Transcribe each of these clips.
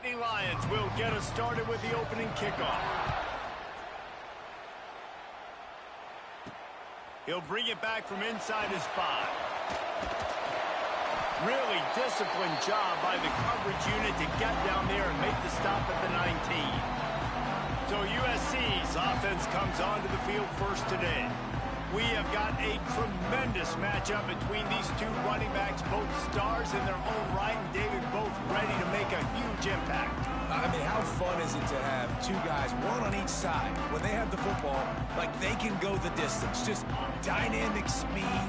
Nittany Lions will get us started with the opening kickoff. He'll bring it back from inside his 5. Really disciplined job by the coverage unit to get down there and make the stop at the 19. So USC's offense comes onto the field first today. We have got a tremendous matchup between these two running backs, both stars in their own right, and David, both ready to make a huge impact. I mean, how fun is it to have two guys, one on each side, when they have the football, like they can go the distance. Just dynamic speed,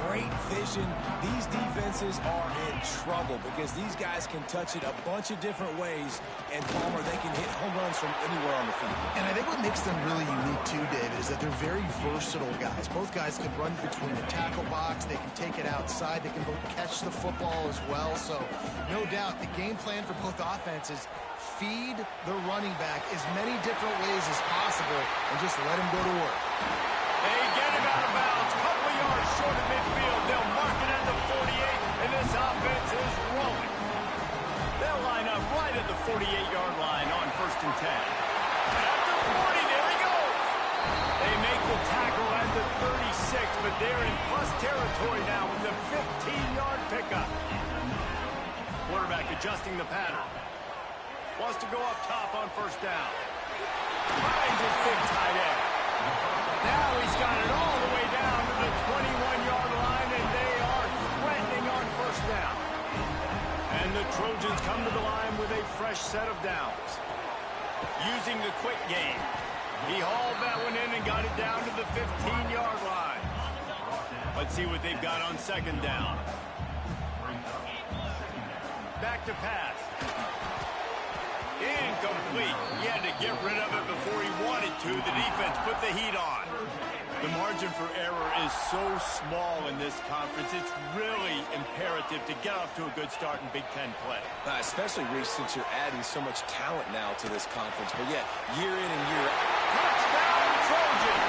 great vision. These defenses are in trouble because these guys can touch it a bunch of different ways, and Palmer, they can hit home runs from anywhere on the field. And I think what makes them really unique too, David, is that they're very versatile guys. Both guys can run between the tackle box, they can take it outside, they can both catch the football as well. So no doubt the game plan for both offenses, feed the running back as many different ways as possible and just let him go to work. They get him out of bounds, couple of yards short of midfield. They'll mark it at the 48, and this offense is rolling. They'll line up right at the 48-yard line on 1st and 10. At the 40, there he goes. They make the tackle at the 36, but they're in plus territory now with the 15-yard pickup. Quarterback adjusting the pattern. Wants to go up top on 1st down. Finds his big tight end. Now he's got it all the way down to the 21-yard line, and they are threatening on 1st down. And the Trojans come to the line with a fresh set of downs. Using the quick game. He hauled that one in and got it down to the 15-yard line. Let's see what they've got on 2nd down. Back to pass. Incomplete. He had to get rid of it before he wanted to. The defense put the heat on. The margin for error is so small in this conference. It's really imperative to get off to a good start in Big Ten play. Especially, Reese, since you're adding so much talent now to this conference. But yet, year in and year out. Touchdown, Trojan!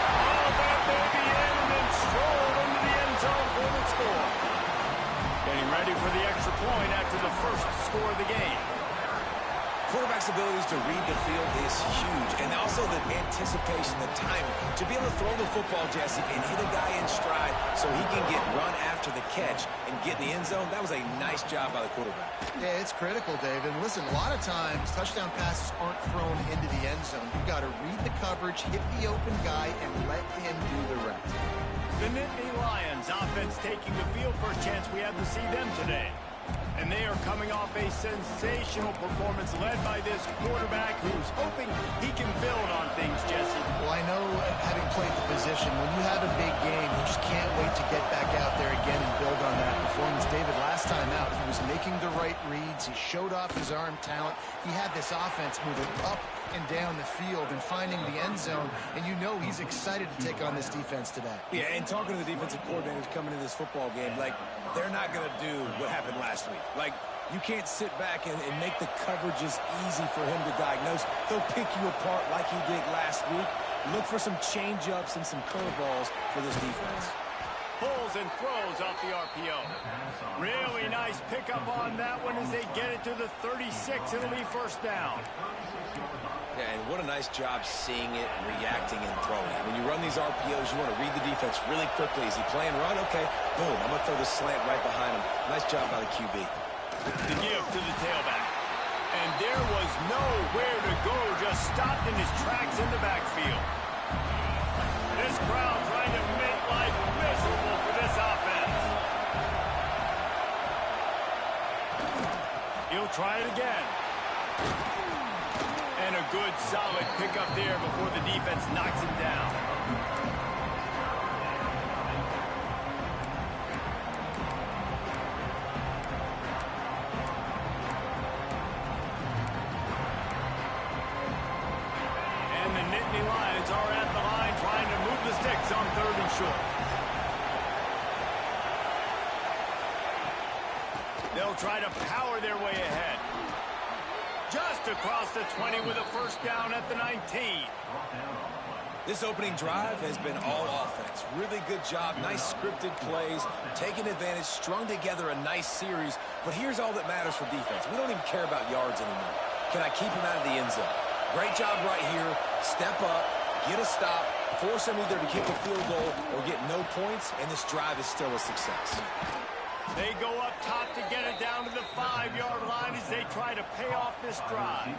All that baby in and then strolled into the end zone for the score. Getting ready for the extra point after the first score of the game. Quarterback's abilities to read the field is huge, and also the anticipation, the timing. To be able to throw the football, Jesse, and hit a guy in stride so he can get run after the catch and get in the end zone, that was a nice job by the quarterback. Yeah, it's critical, David. Listen, a lot of times touchdown passes aren't thrown into the end zone. You've got to read the coverage, hit the open guy, and let him do the rest. The Nittany Lions offense taking the field for a chance we have to see them today. And they are coming off a sensational performance led by this quarterback who's hoping he can build on things, Jesse. Well, I know, having played the position, when you have a big game, you just can't wait to get back out there again and build on that performance. David, last time out, he was making the right reads. He showed off his arm talent. He had this offense moving up and down the field and finding the end zone, and you know he's excited to take on this defense today. Yeah, and talking to the defensive coordinators coming into this football game, like, they're not going to do what happened last week. Like, you can't sit back and make the coverages easy for him to diagnose. They'll pick you apart like he did last week. Look for some change-ups and some curveballs for this defense. Pulls and throws off the RPO. Really nice pickup on that one as they get it to the 36. It'll be 1st down. Yeah, and what a nice job seeing it, reacting, and throwing. When you run these RPOs, you want to read the defense really quickly. Is he playing run? Okay, boom, I'm going to throw the slant right behind him. Nice job by the QB. The give to the tailback. And there was nowhere to go, just stopped in his tracks in the backfield. This crowd trying to make life miserable for this offense. He'll try it again. And a good, solid pickup there before the defense knocks him down. And the Nittany Lions are at the line trying to move the sticks on 3rd and short. They'll try to power their way ahead. Just across the 20 with a 1st down at the 19. This opening drive has been all offense. Really good job, nice scripted plays, taking advantage, strung together a nice series. But here's all that matters for defense. We don't even care about yards anymore. Can I keep him out of the end zone? Great job right here. Step up, get a stop, force him either to kick a field goal or get no points, and this drive is still a success. They go up top to get it down to the 5-yard line as they try to pay off this drive.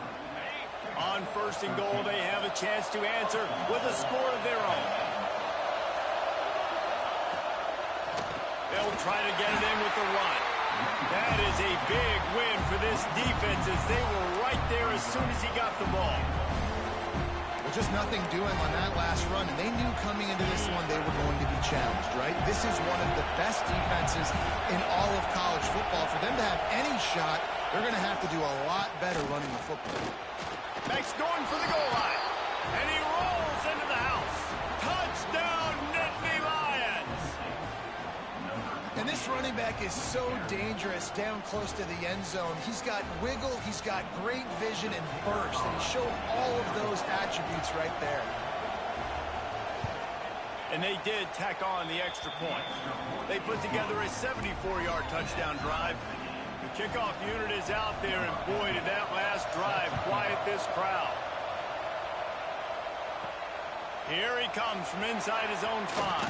On 1st and goal, they have a chance to answer with a score of their own. They'll try to get it in with the run. That is a big win for this defense as they were right there as soon as he got the ball. Well, just nothing doing on that last run, and they knew coming into this one they were going to be challenged, right? This is one of the best defenses in all of college football. For them to have any shot, they're going to have to do a lot better running the football. Max going for the goal line. And he rolls into the house. Touchdown, Nittany Lions! And this running back is so dangerous down close to the end zone. He's got wiggle, he's got great vision and burst. And he showed all of those attributes right there. And they did tack on the extra point. They put together a 74-yard touchdown drive. The kickoff unit is out there, and boy, did that last drive quiet this crowd. Here he comes from inside his own 5.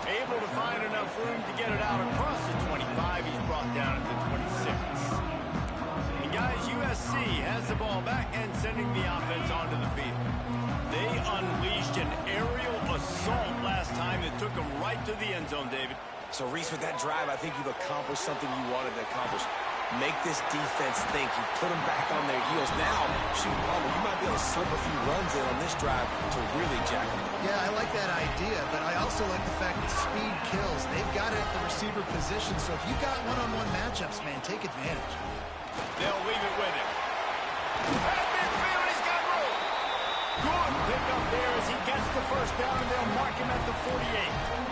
Able to find enough room to get it out across the 25. He's brought down at the 26. And guys, USC has the ball back and sending the offense onto the field. They unleashed an aerial assault last time that took them right to the end zone, David. So, Reese, with that drive, I think you've accomplished something you wanted to accomplish. Make this defense think. You put them back on their heels. Now, shoot, Palmer, you might be able to slip a few runs in on this drive to really jack them up. Yeah, I like that idea, but I also like the fact that speed kills. They've got it at the receiver position, so if you've got one-on-one matchups, man, take advantage. They'll leave it with him. At midfield, he's got room. Good pick up there as he gets the first down, and they'll mark him at the 48.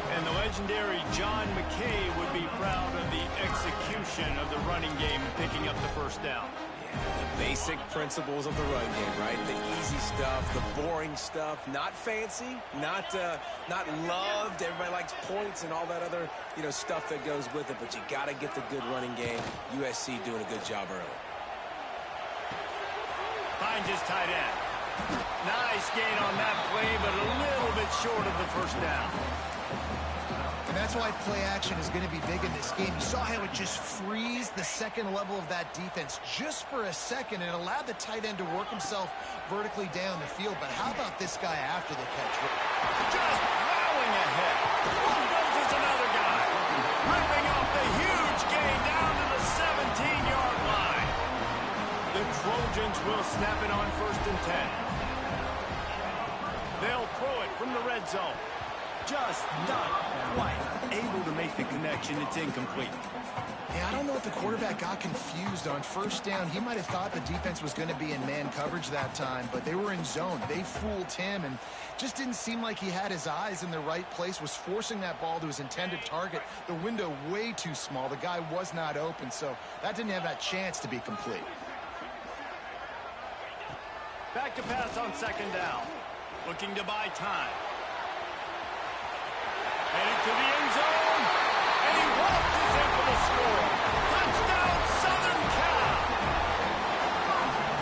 And the legendary John McKay would be proud of the execution of the running game and picking up the first down. Yeah, the basic principles of the run game, right? The easy stuff, the boring stuff, not fancy, not loved. Everybody likes points and all that other, stuff that goes with it, but you got to get the good running game. USC doing a good job early. Finds his tight end. Nice gain on that play, but a little bit short of the first down. And that's why play action is going to be big in this game. You saw how it just frees the second level of that defense just for a second. It allowed the tight end to work himself vertically down the field. But how about this guy after the catch? Just plowing ahead. Here goes another guy. Ripping off the huge gain down to the 17-yard line. The Trojans will snap it on 1st and 10. They'll throw it from the red zone. Just not quite able to make the connection. It's incomplete. Yeah, I don't know if the quarterback got confused on 1st down. He might have thought the defense was going to be in man coverage that time, but they were in zone. They fooled him and just didn't seem like he had his eyes in the right place, was forcing that ball to his intended target. The window way too small. The guy was not open, so that didn't have that chance to be complete. Back to pass on 2nd down. Looking to buy time. Heading to the end zone, and he waltzes in for the score. Touchdown, Southern Cal!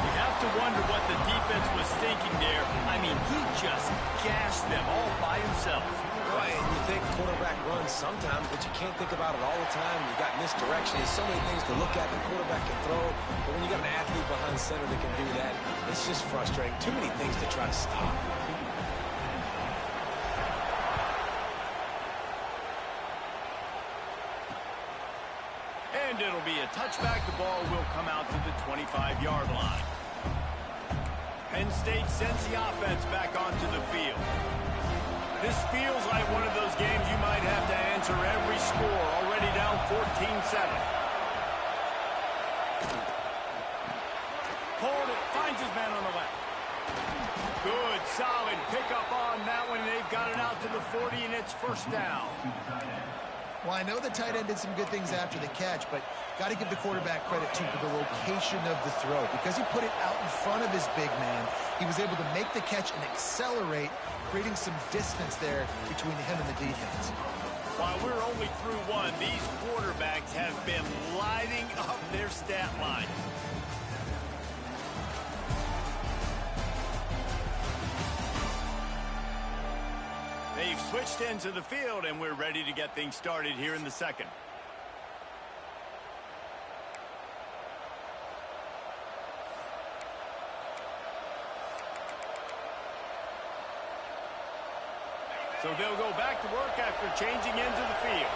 You have to wonder what the defense was thinking there. I mean, he just gashed them all by himself. Right, and you think quarterback runs sometimes, but you can't think about it all the time. You got misdirection. There's so many things to look at. The quarterback can throw, but when you got an athlete behind center that can do that, it's just frustrating. Too many things to try to stop. And it'll be a touchback. The ball will come out to the 25-yard line. Penn State sends the offense back onto the field. This feels like one of those games you might have to answer every score. Already down 14-7. Hold it. Finds his man on the left. Good, solid pickup on that one. They've got it out to the 40, and it's 1st down. Well, I know the tight end did some good things after the catch, but got to give the quarterback credit, too, for the location of the throw. Because he put it out in front of his big man, he was able to make the catch and accelerate, creating some distance there between him and the defense. While we're only through one, these quarterbacks have been lighting up their stat line. They've switched into the field, and we're ready to get things started here in the second. So they'll go back to work after changing into the field.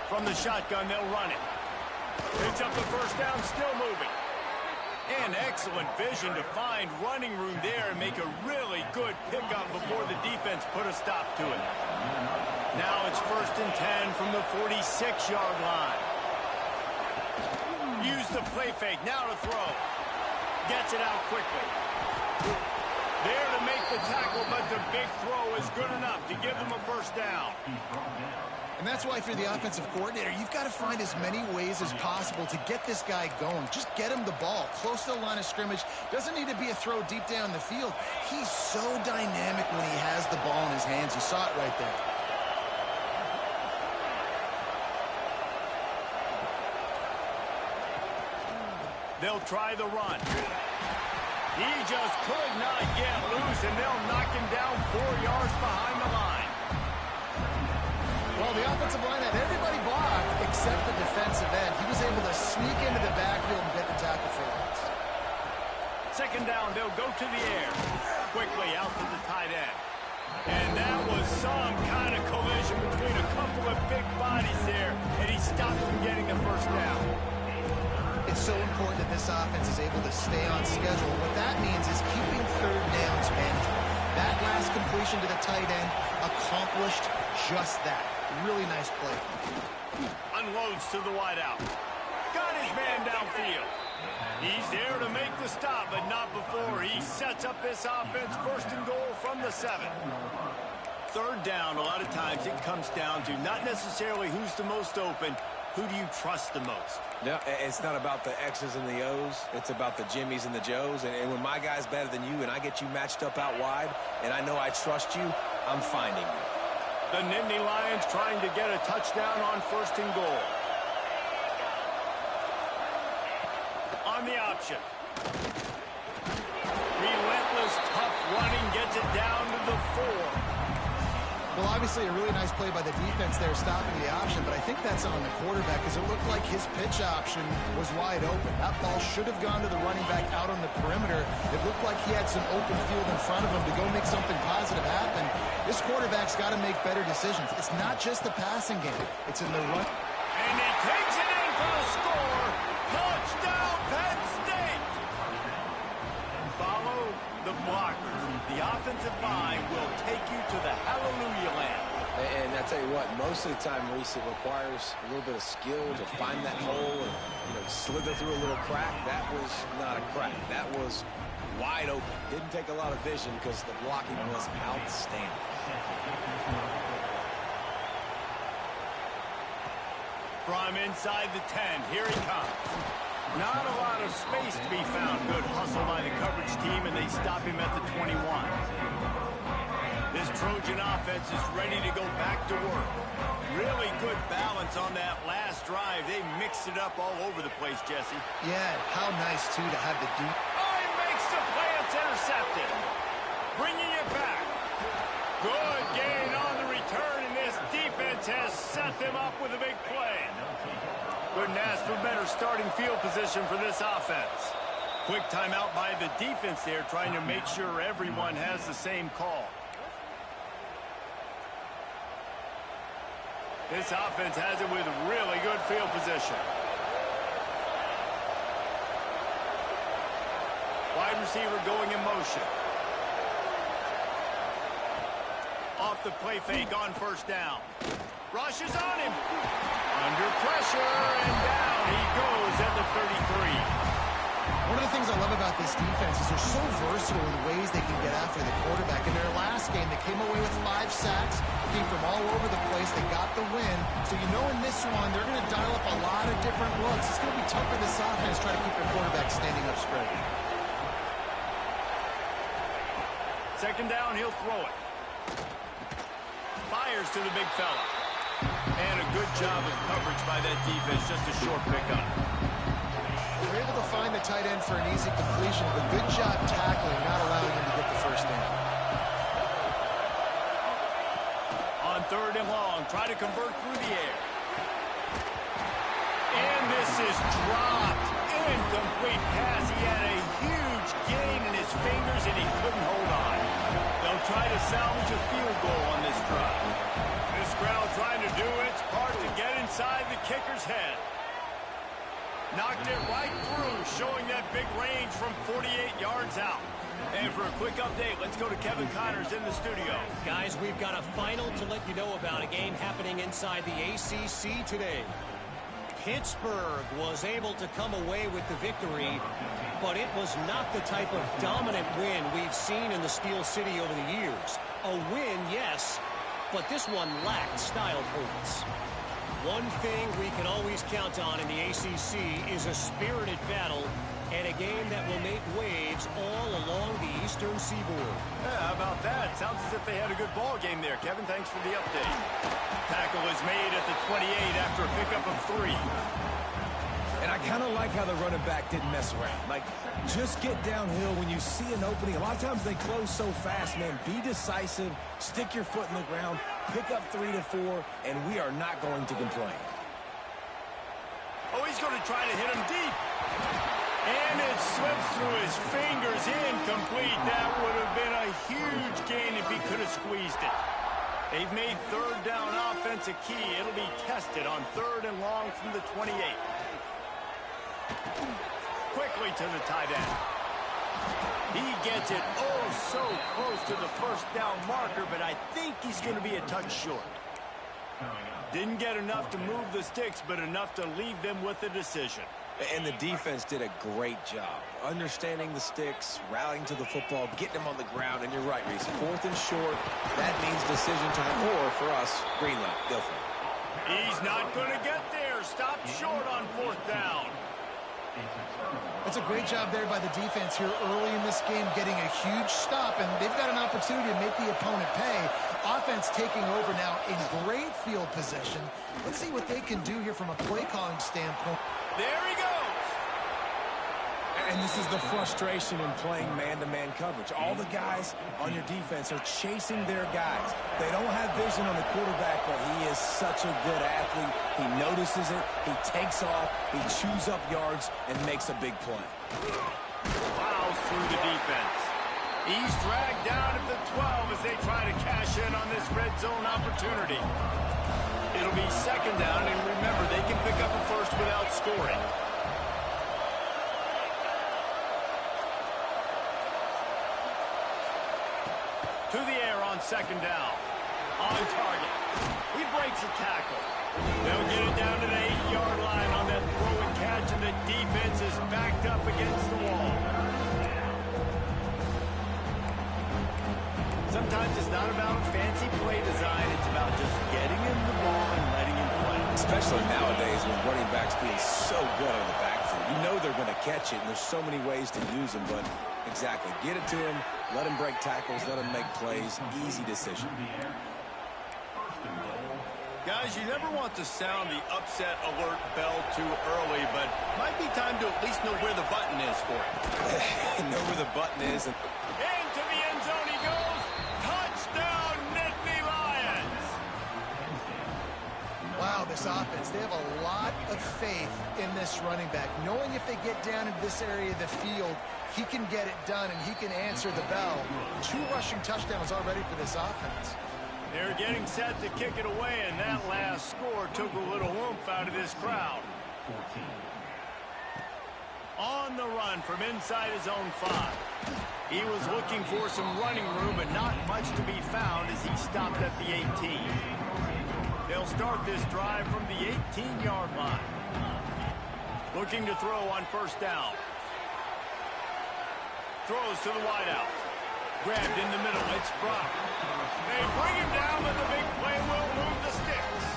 From the shotgun, they'll run it. Picks up the first down, still moving. And excellent vision to find running room there and make a really good pickup before the defense put a stop to it. Now it's 1st and 10 from the 46-yard line. Use the play fake, now to throw. Gets it out quickly. There to make the tackle, but the big throw is good enough to give them a first down. And that's why, if you're the offensive coordinator, you've got to find as many ways as possible to get this guy going. Just get him the ball close to the line of scrimmage. Doesn't need to be a throw deep down the field. He's so dynamic when he has the ball in his hands. You saw it right there. They'll try the run. He just could not get loose, and they'll knock him down 4 yards behind the line. Well, the offensive line had everybody blocked except the defensive end. He was able to sneak into the backfield and get the tackle for loss. 2nd down, they'll go to the air. Quickly out to the tight end. And that was some kind of collision between a couple of big bodies there, and he stopped from getting the first down. It's so important that this offense is able to stay on schedule. What that means is keeping 3rd downs manageable. That last completion to the tight end accomplished just that. Really nice play. Unloads to the wideout. Got his man downfield. He's there to make the stop, but not before he sets up this offense 1st and goal from the 7. 3rd down, a lot of times it comes down to not necessarily who's the most open, who do you trust the most? No, it's not about the X's and the O's. It's about the Jimmys and the Joes. And when my guy's better than you and I get you matched up out wide and I know I trust you, I'm finding you. The Nittany Lions trying to get a touchdown on 1st and goal. On the option. Relentless, tough running gets it down to the 4. Well, obviously a really nice play by the defense there stopping the option, but I think that's on the quarterback because it looked like his pitch option was wide open. That ball should have gone to the running back out on the perimeter. It looked like he had some open field in front of him to go make something positive happen. This quarterback's got to make better decisions. It's not just the passing game. It's in the run. And he takes it in for the score. Touchdown, Penn State. Follow the blockers. The offensive line will take you to the hallelujah land. And I tell you what, most of the time, Reese, it requires a little bit of skill to find that hole and, slither through a little crack. That was not a crack. That was wide open. Didn't take a lot of vision because the blocking was outstanding. From inside the 10, here he comes. Not a lot of space to be found. Good hustle by the coverage team, and they stop him at the 21. This Trojan offense is ready to go back to work. Really good balance on that last drive. They mixed it up all over the place, Jesse. Yeah, how nice, too, to have the deep. Oh, he makes the play. It's intercepted. Bringing it back. Good gain on the return, and this defense has set them up with a big play. Couldn't ask for better starting field position for this offense. Quick timeout by the defense there, trying to make sure everyone has the same call. This offense has it with really good field position. Wide receiver going in motion. Off the play fake on 1st down. Rushes on him. Under pressure, and down he goes at the 33. One of the things I love about this defense is they're so versatile in ways they can get after the quarterback. In their last game, they came away with 5 sacks, came from all over the place. They got the win. So you know in this one, they're going to dial up a lot of different looks. It's going to be tough for this offense trying to keep their quarterback standing up straight. Second down, he'll throw it. Fires to the big fella. And a good job of coverage by that defense. Just a short pickup. They're able to find the tight end for an easy completion, but good job tackling, not allowing him to get the first down. On third and long, try to convert through the air. And this is dropped. Incomplete pass. He had a huge gain in his fingers, and he couldn't hold on. They'll try to salvage a field goal on this drive. This crowd trying to do its part to get inside the kicker's head. Knocked it right through, showing that big range from 48 yards out. And for a quick update, let's go to Kevin Connors in the studio. Guys, we've got a final to let you know about, a game happening inside the ACC today. Pittsburgh was able to come away with the victory, but it was not the type of dominant win we've seen in the Steel City over the years. A win, yes, but this one lacked style points. One thing we can always count on in the ACC is a spirited battle and a game that will make waves all along the Eastern Seaboard. Yeah, how about that? Sounds as if they had a good ball game there. Kevin, thanks for the update. Tackle is made at the 28 after a pickup of 3. And I kind of like how the running back didn't mess around. Like, just get downhill when you see an opening. A lot of times they close so fast, man. Be decisive, stick your foot in the ground, pick up 3 to 4, and we are not going to complain. Oh, he's going to try to hit him deep. And it slips through his fingers. Incomplete. That would have been a huge gain if he could have squeezed it. They've made third down offense a key. It'll be tested on third and long from the 28. Quickly to the tight end. He gets it oh so close to the first down marker, but I think he's going to be a touch short. Didn't get enough to move the sticks, but enough to leave them with a decision. And the defense did a great job understanding the sticks, rallying to the football, getting them on the ground. And you're right, Reese. 4th and short, that means decision time. Or, for us, green light. Go for it. He's not going to get there. Stopped short on 4th down. That's a great job there by the defense here early in this game, getting a huge stop, and they've got an opportunity to make the opponent pay. Offense taking over now in great field position. Let's see what they can do here from a play calling standpoint. There he goes. And this is the frustration in playing man-to-man coverage. All the guys on your defense are chasing their guys. They don't have vision on the quarterback, but he is such a good athlete. He notices it, he takes off, he chews up yards, and makes a big play. Plows through the defense. He's dragged down at the 12 as they try to cash in on this red zone opportunity. It'll be second down, and remember, they can pick up a first without scoring. To the air on second down. On target. He breaks a tackle. They'll get it down to the 8-yard line on that throw and catch, and the defense is backed up against the wall. Sometimes it's not about fancy play design. It's about just getting him the ball and letting him play. Especially nowadays when running backs being so good out of the backfield. You know they're going to catch it, and there's so many ways to use them, but exactly. Get it to him, let him break tackles, let him make plays. Easy decision. Guys, you never want to sound the upset alert bell too early, but might be time to at least know where the button is for it. Know where the button is. And into the end zone he goes. Touchdown, Nittany Lions. Wow, this offense, they have a lot of faith in this running back. Knowing if they get down into this area of the field, he can get it done and he can answer the bell. 2 rushing touchdowns already for this offense. They're getting set to kick it away, and that last score took a little oomph out of this crowd. On the run from inside his own 5. He was looking for some running room, but not much to be found as he stopped at the 18. They'll start this drive from the 18-yard line. Looking to throw on first down. throws to the wideout. Grabbed in the middle. It's Brock. They bring him down, but the big play will move the sticks.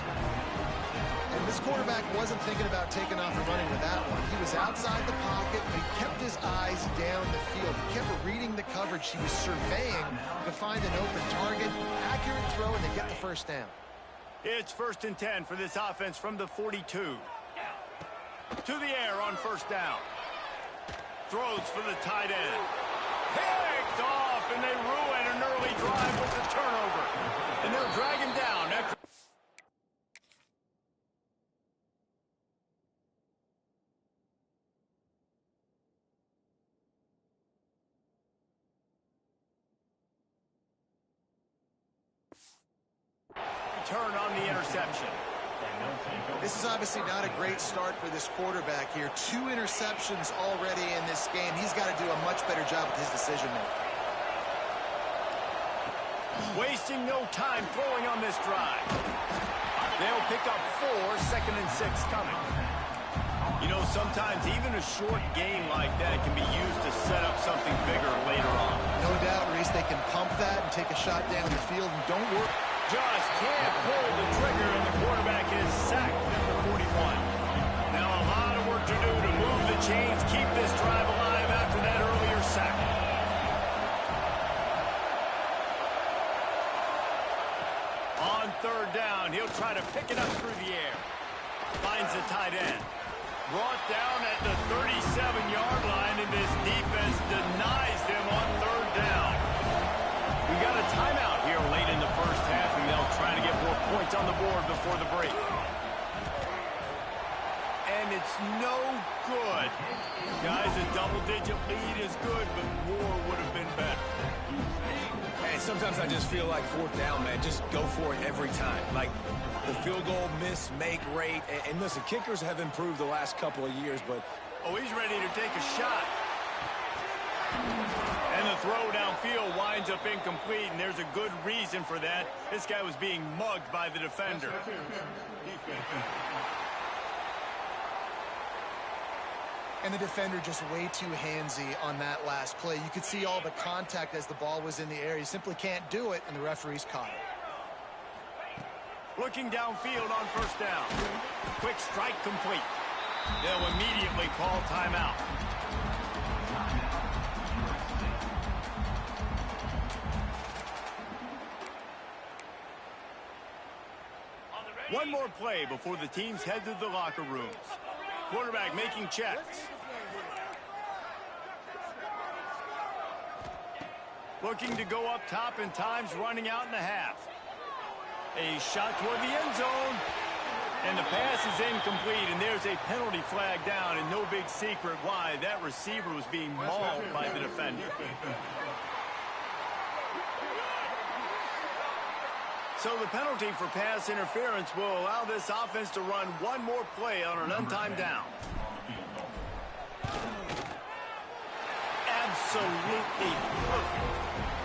And this quarterback wasn't thinking about taking off and running with that one. He was outside the pocket, but he kept his eyes down the field. He kept reading the coverage. He was surveying to find an open target. Accurate throw, and they get the first down. It's 1st and 10 for this offense from the 42. To the air on 1st down. Throws for the tight end. Picked off, and they ruin an early drive with the turnover. And they'll drag him down after. Turn on the interception. This is obviously not a great start for this quarterback here. 2 interceptions already in this game. He's got to do a much better job with his decision-making. Wasting no time throwing on this drive. They'll pick up 4, 2nd and 6 coming. You know, sometimes even a short game like that can be used to set up something bigger later on. No doubt, Reese, they can pump that and take a shot down the field, and don't worry. Just can't pull the trigger, and the quarterback is sacked at the 41. Now a lot of work to do to move the chains, keep this drive alive after that earlier sack. On 3rd down, he'll try to pick it up through the air. Finds the tight end. Brought down at the 37-yard line, and this defense denies them on 3rd down. We got a timeout here late in the first half, and they'll try to get more points on the board before the break. And it's no good. Guys, a double-digit lead is good, but more would have been better. And sometimes I just feel like 4th down, man, just go for it every time. Like the field goal miss, make rate. And listen, kickers have improved the last couple of years, but... Oh, he's ready to take a shot. And the throw downfield winds up incomplete, and there's a good reason for that. This guy was being mugged by the defender. And the defender just way too handsy on that last play. You could see all the contact as the ball was in the air. He simply can't do it, and the referee's caught it. Looking downfield on 1st down. Quick strike complete. They'll immediately call timeout. One more play before the teams head to the locker rooms. Quarterback making checks. Looking to go up top, and time's running out in the half. A shot toward the end zone. And the pass is incomplete, and there's a penalty flag down, and no big secret why. That receiver was being mauled by the defender. So the penalty for pass interference will allow this offense to run one more play on an untimed down. Absolutely perfect.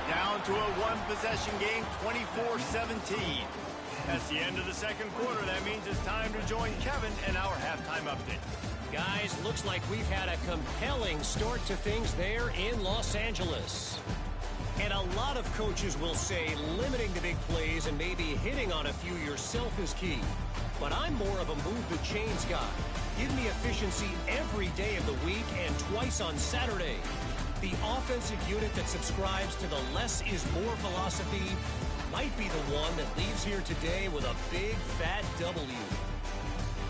Down to a one-possession game, 24-17. That's the end of the 2nd quarter. That means it's time to join Kevin in our halftime update. Guys, looks like we've had a compelling start to things there in Los Angeles. And a lot of coaches will say limiting the big plays and maybe hitting on a few yourself is key. But I'm more of a move the chains guy. Give me efficiency every day of the week and twice on Saturday. The offensive unit that subscribes to the less is more philosophy might be the one that leaves here today with a big fat W.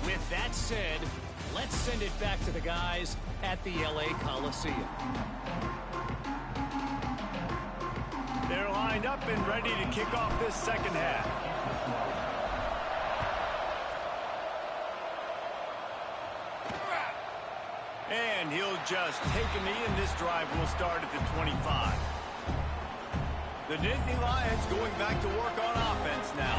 With that said, let's send it back to the guys at the LA Coliseum. They're lined up and ready to kick off this 2nd half. And he'll just take a knee, and this drive will start at the 25. The Nittany Lions going back to work on offense now.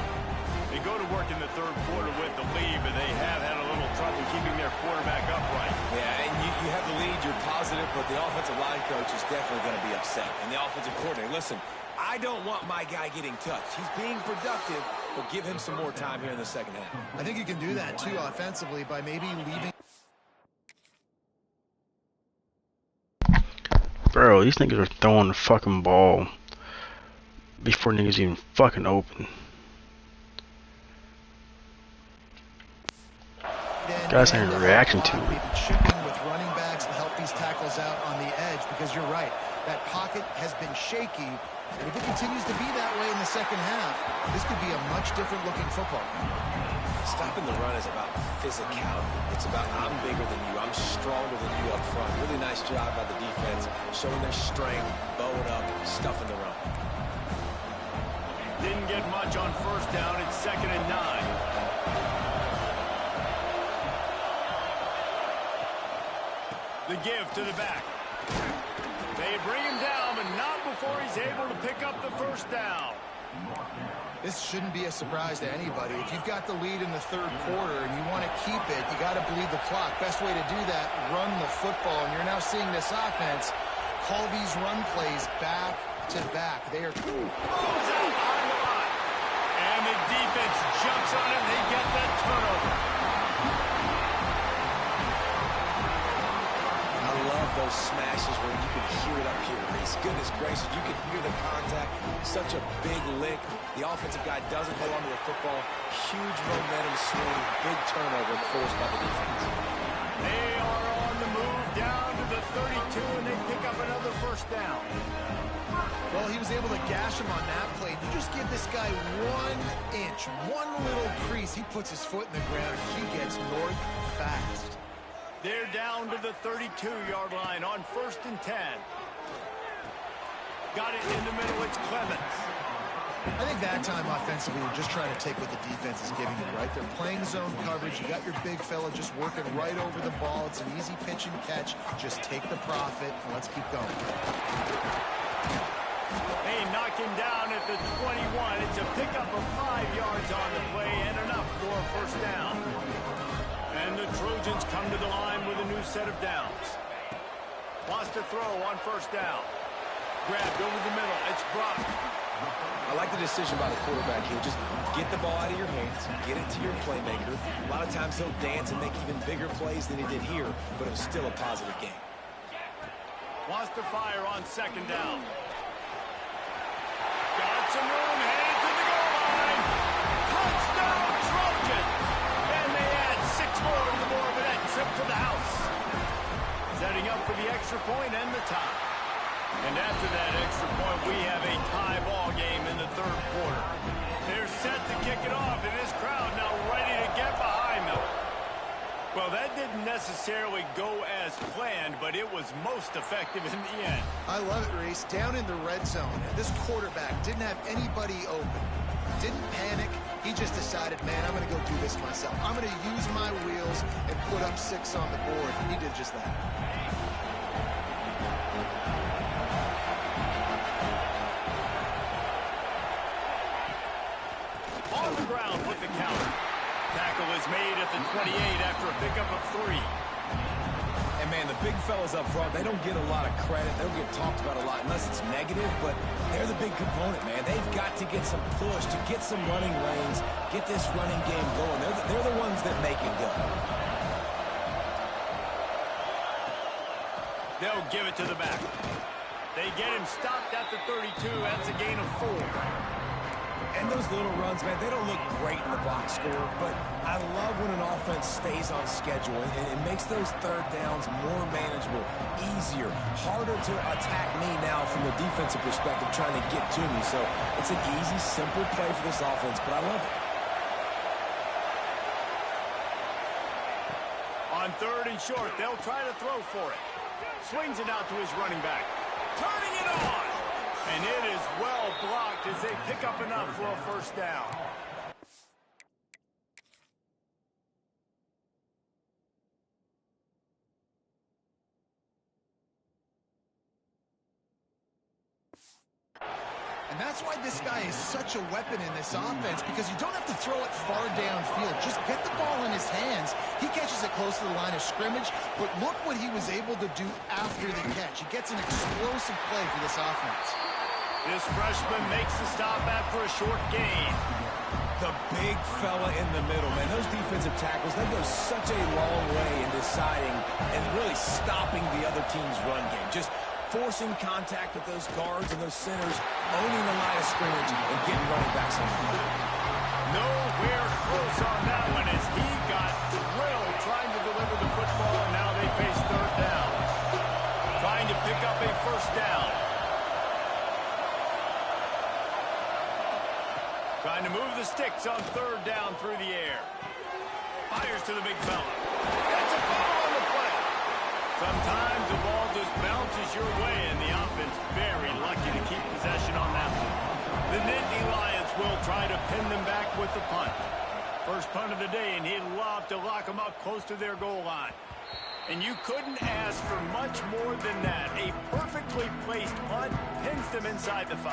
They go to work in the 3rd quarter with the lead, but they have had a little trouble keeping their quarterback upright. Yeah, and you have the lead, you're positive, but the offensive line coach is definitely going to be upset. And the offensive coordinator, listen, I don't want my guy getting touched. He's being productive, but give him some more time here in the 2nd half. I think you can do that, too, offensively, by maybe leaving. Bro, these niggas are throwing the fucking ball before niggas even fucking open. Guys ain't a reaction to it. Chipping with running backs to help these tackles out on the edge, because you're right, that pocket has been shaky, and if it continues to be that way in the second half, this could be a much different looking football. Stopping the run is about physicality. It's about I'm bigger than you, I'm stronger than you up front. Really nice job by the defense, showing their strength, bowing up, stuffing the run. Didn't get much on first down. It's 2nd and 9. The give to the back. They bring him down, but not before he's able to pick up the first down. This shouldn't be a surprise to anybody. If you've got the lead in the third quarter and you want to keep it, you got to bleed the clock. Best way to do that, run the football. And you're now seeing this offense call these run plays back to back. They are throws out on the line. And the defense jumps on him. They get that turnover. Those smashes where you can hear it up here. Goodness gracious, you can hear the contact. Such a big lick. The offensive guy doesn't hold on to the football. Huge momentum swing. Big turnover forced by the defense. They are on the move down to the 32, and they pick up another first down. Well, he was able to gash him on that play. You just give this guy 1 inch, one little crease. He puts his foot in the ground. He gets north fast. They're down to the 32-yard line on 1st and 10. Got it in the middle. It's Clemens. I think that time offensively, we're just trying to take what the defense is giving you, right? They're playing zone coverage. You got your big fella just working right over the ball. It's an easy pitch and catch. Just take the profit, and let's keep going. They knock him down at the 21. It's a pickup of 5 yards on the play and enough for a first down. And the Trojans come to the line with a new set of downs. Lost to throw on first down. Grabbed over the middle. It's Brock. I like the decision by the quarterback here. Just get the ball out of your hands, get it to your playmaker. A lot of times he'll dance and make even bigger plays than he did here, but it was still a positive game. Wants to fire on 2nd down. Got some room, headed to the goal line. Touchdown, Trojans! And they add 6 more to the board with that trip to the house. Setting up for the extra point and the tie. And after that extra point, we have a tie ball game in the 3rd quarter. They're set to kick it off, and this crowd now ready to get behind them. Well, that didn't necessarily go as planned, but it was most effective in the end. I love it, Reese. Down in the red zone, and this quarterback didn't have anybody open. Didn't panic. He just decided, man, I'm going to go do this myself. I'm going to use my wheels and put up 6 on the board. He did just that. On the ground with the counter. Tackle is made at the 28 after a pickup of 3. And, man, the big fellas up front, they don't get a lot of credit. They don't get talked about a lot unless it's negative, but they're the big component, man. They've got to get some push, to get some running lanes, get this running game going. They're the ones that make it go. They'll give it to the back. They get him stopped at the 32. That's a gain of 4. And those little runs, man, they don't look great in the box score, but I love when an offense stays on schedule and it makes those 3rd downs more manageable, easier, harder to attack me now from the defensive perspective trying to get to me. So it's an easy, simple play for this offense, but I love it. On 3rd and short, they'll try to throw for it. Swings it out to his running back. Turning it on! And it is well blocked as they pick up enough for a first down. And that's why this guy is such a weapon in this offense, because you don't have to throw it far downfield. Just get the ball in his hands. He catches it close to the line of scrimmage, but look what he was able to do after the catch. He gets an explosive play for this offense. This freshman makes the stop after a short gain. The big fella in the middle, man. Those defensive tackles, they go such a long way in deciding and really stopping the other team's run game. Just forcing contact with those guards and those centers, owning the line of scrimmage and getting running backs on the field. Nowhere close on that one as he got drilled trying to deliver the football, and now they face third down. Trying to pick up a first down. Trying to move the sticks on third down through the air. Fires to the big fella. That's a foul on the play. Sometimes the ball just bounces your way, and the offense very lucky to keep possession on that one. The Nittany Lions will try to pin them back with the punt. First punt of the day, and he'd love to lock them up close to their goal line. And you couldn't ask for much more than that. A perfectly placed punt pins them inside the 5.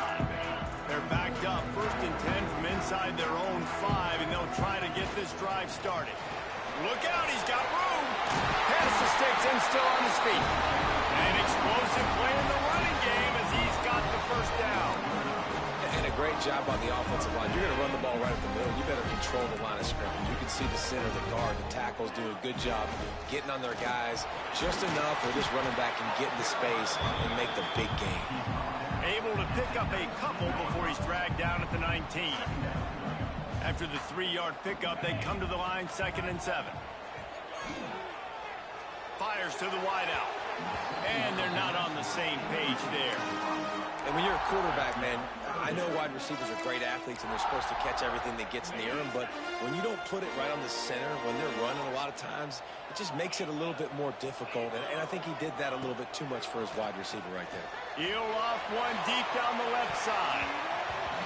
They're backed up, 1st and 10 from inside their own 5, and they'll try to get this drive started. Look out, he's got room. Past the sticks and still on his feet. An explosive play in the running game as he's got the first down. And a great job on the offensive line. You're going to run the ball right at the middle. You better control the line of scrimmage. You can see the center, the guard, the tackles do a good job getting on their guys just enough where this running back can get into space and make the big game. Able to pick up a couple before he's dragged down at the 19. After the 3-yard pickup, they come to the line 2nd and 7. Fires to the wideout. And they're not on the same page there. And when you're a quarterback, man, I know wide receivers are great athletes and they're supposed to catch everything that gets near them, but when you don't put it right on the center, when they're running a lot of times, it just makes it a little bit more difficult. And I think he did that a little bit too much for his wide receiver right there. He'll off one deep down the left side.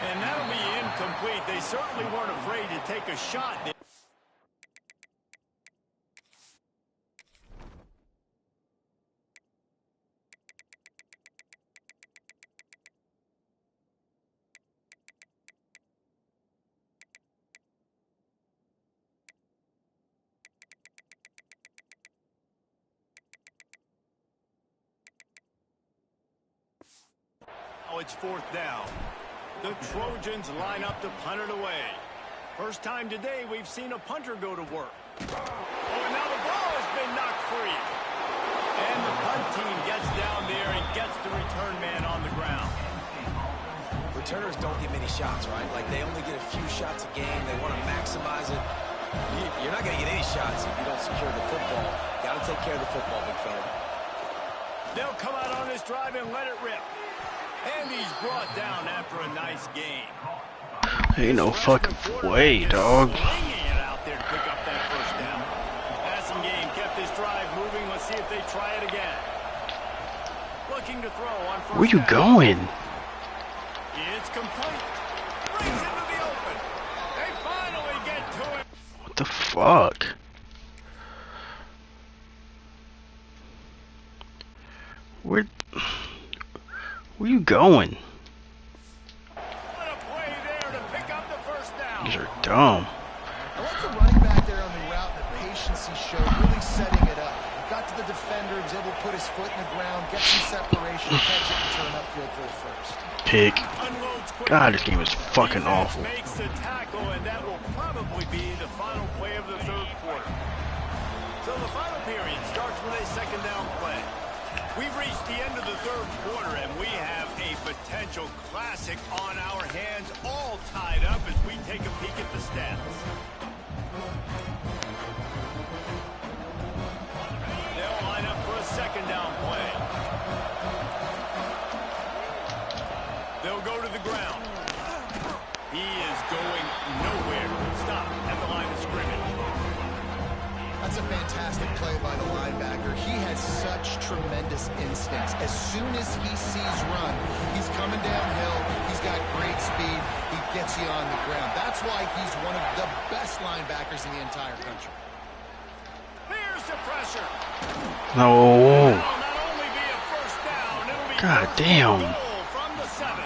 And that'll be incomplete. They certainly weren't afraid to take a shot there. Now it's 4th down. The Trojans line up to punt it away. First time today we've seen a punter go to work. Oh, and now the ball has been knocked free. And the punt team gets down there and gets the return man on the ground. Returners don't get many shots, right? Like, they only get a few shots a game. They want to maximize it. You're not going to get any shots if you don't secure the football. Got to take care of the football, big fella. They'll come out on this drive and let it rip. And he's brought down after a nice game. Ain't no fucking way, dog. Out there to pick up that first down. Passing game kept this drive moving. Let's see if they try it again. Looking to throw on first Where you down. going? It's complete. Brings into the open. They finally get to it. What the fuck? Where you going? What a play there to pick up the first down. These are dumb. I like the running back there on the route, the patience he showed, really setting it up. Got to the defender, was able to put his foot in the ground, get some separation, catch it, and turn upfield for the first. Pick. Unloads quickly. God, this game is fucking Defense awful. Makes the tackle, and that will probably be the final play of the 3rd quarter. So the final period starts with a 2nd down play. We've reached the end of the 3rd quarter, and we have a potential classic on our hands, all tied up as we take a peek at the stats. They'll line up for a 2nd down play. They'll go to the ground. He is going nowhere. Stop at the line of scrimmage. That's a fantastic play by the linebacker. He has such tremendous instincts. As soon as he sees run, he's coming downhill. He's got great speed. He gets you on the ground. That's why he's one of the best linebackers in the entire country. Here's the pressure. No. That'll not only be a first down, it'll be God first damn. goal from the 7.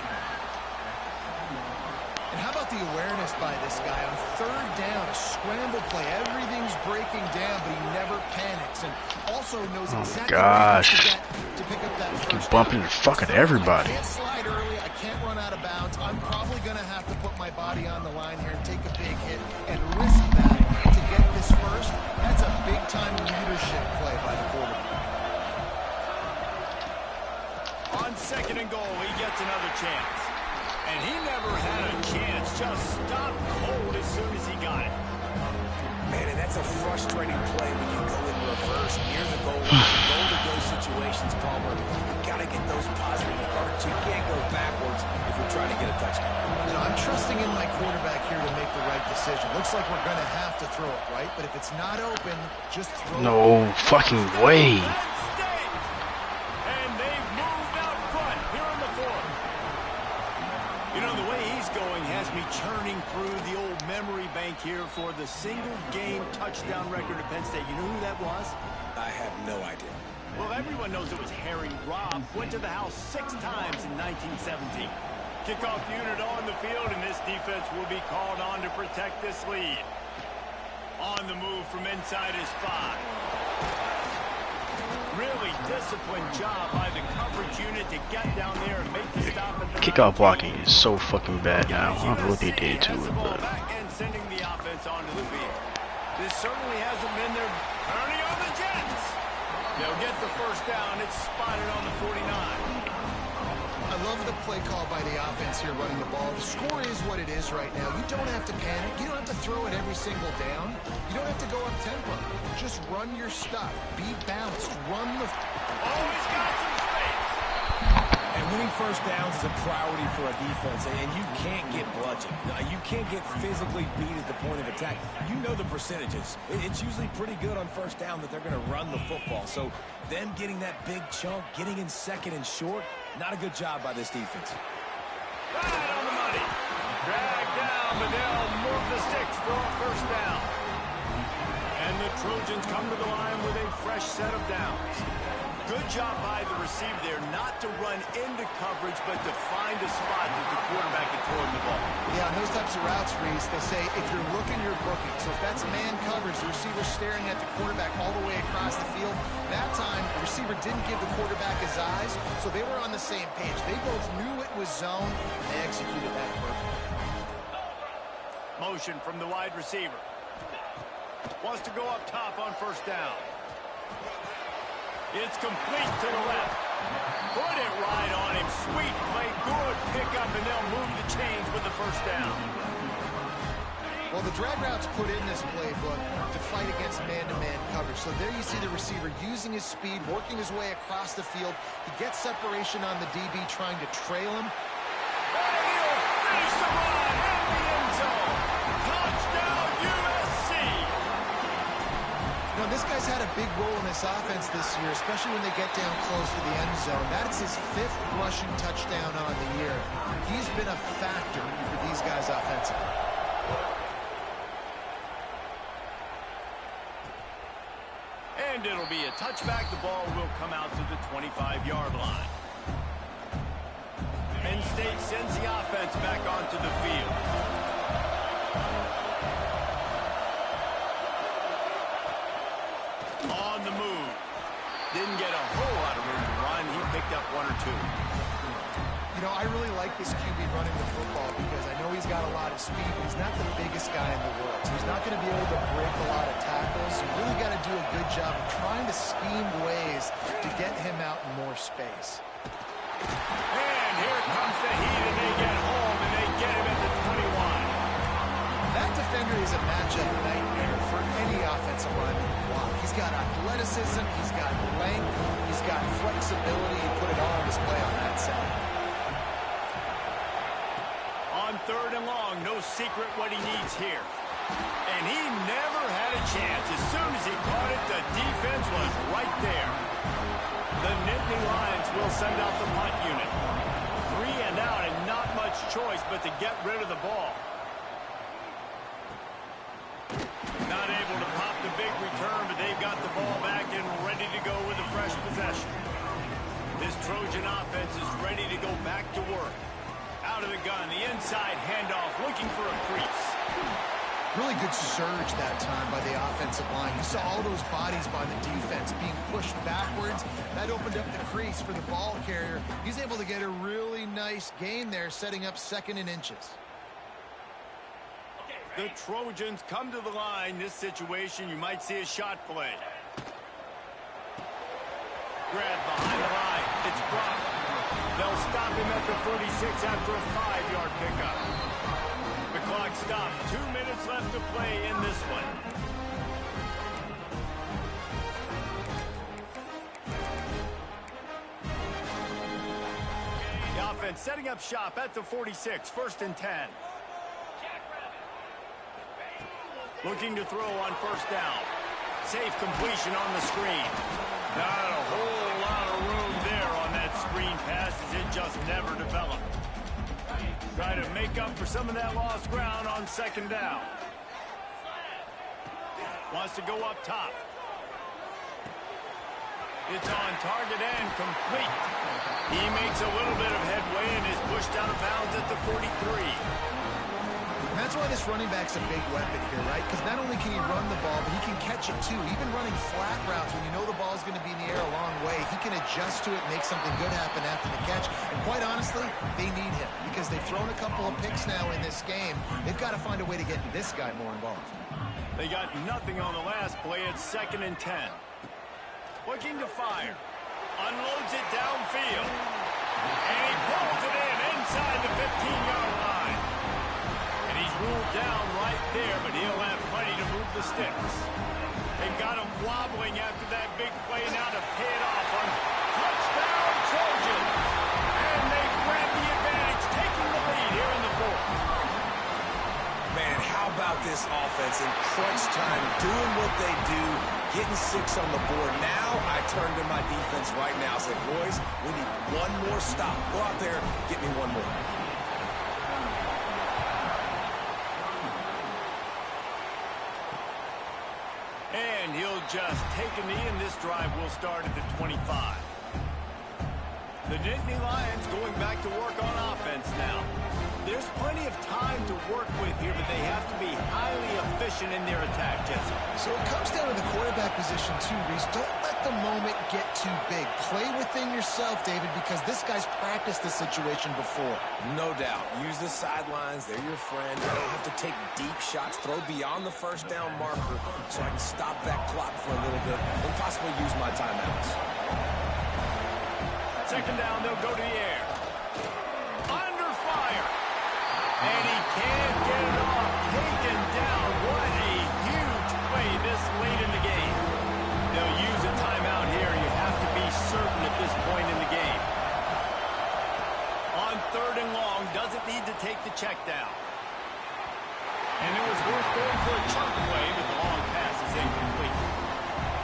And how about the awareness by this guy on 3rd down, a scramble play. Everything's breaking down, but he never panics, and also knows exactly gosh. where he has to get to pick up that Keep first bumping down. into fucking everybody. I can't slide early. I can't run out of bounds. I'm probably going to have to put my body on the line here and take a big hit and risk that to get this first. That's a big-time leadership play by the quarterback. On 2nd and goal, he gets another chance. And he never had a chance. Just stopped cold as soon as he got it. Man, and that's a frustrating play when you go in reverse near the goal line. Goal-to-go situations, Palmer. You've got to get those positive yards. You can't go backwards if you're trying to get a touchdown. You know, I'm trusting in my quarterback here to make the right decision. Looks like we're going to have to throw it, right? But if it's not open, just throw it. No fucking way. And they've moved out front here in the 4th. You know, the way he's going has me churning through the old memory bank here for the single-game touchdown record at Penn State. You know who that was? I have no idea. Well, everyone knows it was Harry Robb. Went to the house 6 times in 1917. Kickoff unit on the field, and this defense will be called on to protect this lead. On the move from inside his 5. Really disciplined job by the coverage unit to get down there and make the stop at the Kickoff blocking is so fucking bad now. I don't know what they did to it, but and sending the offense onto the field. This certainly hasn't been their turning on the Jets. They'll get the first down. It's spotted on the 49. I love the play call by the offense here running the ball. The score is what it is right now. You don't have to panic. You don't have to throw it every single down. You don't have to go up tempo. Just run your stuff. Be balanced. Run the... Oh, he's got some space. And winning first downs is a priority for a defense, and you can't get bludgeoned. You can't get physically beat at the point of attack. You know the percentages. It's usually pretty good on first down that they're going to run the football. So them getting that big chunk, getting in 2nd and short, not a good job by this defense. Right on the money. Dragged down, but they'll move the sticks for a first down. And the Trojans come to the line with a fresh set of downs. Good job by the receiver there not to run into coverage, but to find a spot that the quarterback can throw in the ball. Yeah, on those types of routes, Reese, they say if you're looking, you're booking. So if that's man coverage, the receiver's staring at the quarterback all the way across the field. That time, the receiver didn't give the quarterback his eyes, so they were on the same page. They both knew it was zone, and they executed that perfectly. Motion from the wide receiver. Wants to go up top on first down. It's complete to the left. Put it right on him. Sweet play. Good pickup, and they'll move the chains with the first down. Well, the drag routes put in this playbook to fight against man-to-man coverage. So there you see the receiver using his speed, working his way across the field. He gets separation on the DB, trying to trail him. And he'll finish the run in the end zone. Touchdown, USC. Now, this guy's had a big role in this offense this year, especially when they get down close to the end zone. That's his 5th rushing touchdown on the year. He's been a factor for these guys offensively. And it'll be a touchback. The ball will come out to the 25-yard line. Penn State sends the offense back onto the field. On the move. Didn't get a whole lot of room to run. He picked up 1 or 2. You know, I really like this QB running the football because I know he's got a lot of speed, but he's not the biggest guy in the world. So he's not going to be able to break a lot of tackles. You really got to do a good job of trying to scheme ways to get him out in more space. And here comes the heat, and they get home, and they get him at the 21. That defender is a matchup nightmare for any offensive lineman to block. He's got athleticism, he's got length, he's got flexibility. He put it all on display on that side. On 3rd and long, no secret what he needs here. And he never had a chance. As soon as he caught it, the defense was right there. The Nittany Lions will send out the punt unit. 3 and out, and not much choice but to get rid of the ball. Not able to pop the big return, but they've got the ball back and ready to go with a fresh possession. This Trojan offense is ready to go back to work. Out of the gun, the inside handoff, looking for a crease. Really good surge that time by the offensive line. You saw all those bodies by the defense being pushed backwards. That opened up the crease for the ball carrier. He's able to get a really nice gain there, setting up 2nd and inches. The Trojans come to the line. This situation, you might see a shot play. Grab behind the line. It's blocked. They'll stop him at the 46 after a 5-yard pickup. The clock stops. 2 minutes left to play in this one. The offense setting up shop at the 46, 1st and 10. Looking to throw on 1st down. Safe completion on the screen. Not a whole lot of room there on that screen pass as it just never developed. Try to make up for some of that lost ground on 2nd down. Wants to go up top. It's on target and complete. He makes a little bit of headway and is pushed out of bounds at the 43. And that's why this running back's a big weapon here, right? Because not only can he run the ball, but he can catch it too. Even running flat routes when you know the ball is going to be in the air a long way, he can adjust to it and make something good happen after the catch. And quite honestly, they need him because they've thrown a couple of picks now in this game. They've got to find a way to get this guy more involved. They got nothing on the last play. It's 2nd and 10. Looking to fire. Unloads it downfield. And he pulls it in inside the 15-yard line. And he's ruled down right there, but he'll have plenty to move the sticks. They've got him wobbling after that big play now to pay it off on touchdown Trojans. And they grab the advantage, taking the lead here in the 4th. Man, how about this offense in crunch time, doing what they do, getting 6 on the board. Now I turn to my defense right now and say, boys, we need one more stop. Go out there, get me one more. And he'll just take a knee, and this drive will start at the 25. The Nittany Lions going back to work on offense now. There's plenty of time to work with here, but they have to be highly efficient in their attack, Jesse. So it comes down to the quarterback position too, Reese. Don't let the moment get too big. Play within yourself, David, because this guy's practiced this situation before. No doubt. Use the sidelines. They're your friend. You don't have to take deep shots. Throw beyond the 1st down marker so I can stop that clock for a little bit and possibly use my timeouts. 2nd down, they'll go to the air. Under fire. And he can't get it off. Taken down. What a huge play this late in the game. They'll use a timeout here. You have to be certain at this point in the game. On 3rd and long, doesn't need to take the check down. And it was worth going for a chunk play, but the long pass is incomplete.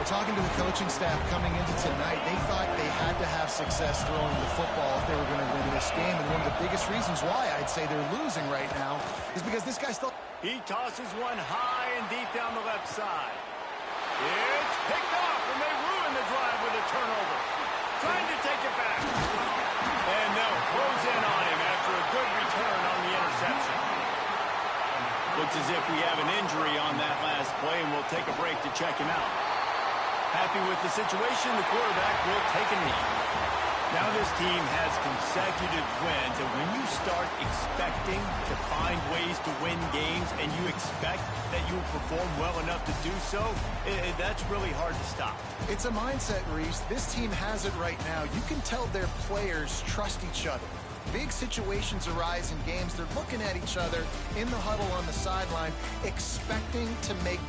We're talking to the coaching staff coming into tonight. They thought they had to have success throwing the football if they were going to win this game. And one of the biggest reasons why I'd say they're losing right now is because this guy still... He tosses one high and deep down the left side. It's picked off, and they ruin the drive with a turnover. Trying to take it back. And they'll close in on him after a good return on the interception. Looks as if we have an injury on that last play, and we'll take a break to check him out. Happy with the situation, the quarterback will take a knee. Now this team has consecutive wins, and when you start expecting to find ways to win games and you expect that you will perform well enough to do so, that's really hard to stop. It's a mindset, Reese. This team has it right now. You can tell their players trust each other. Big situations arise in games. They're looking at each other in the huddle on the sideline, expecting to make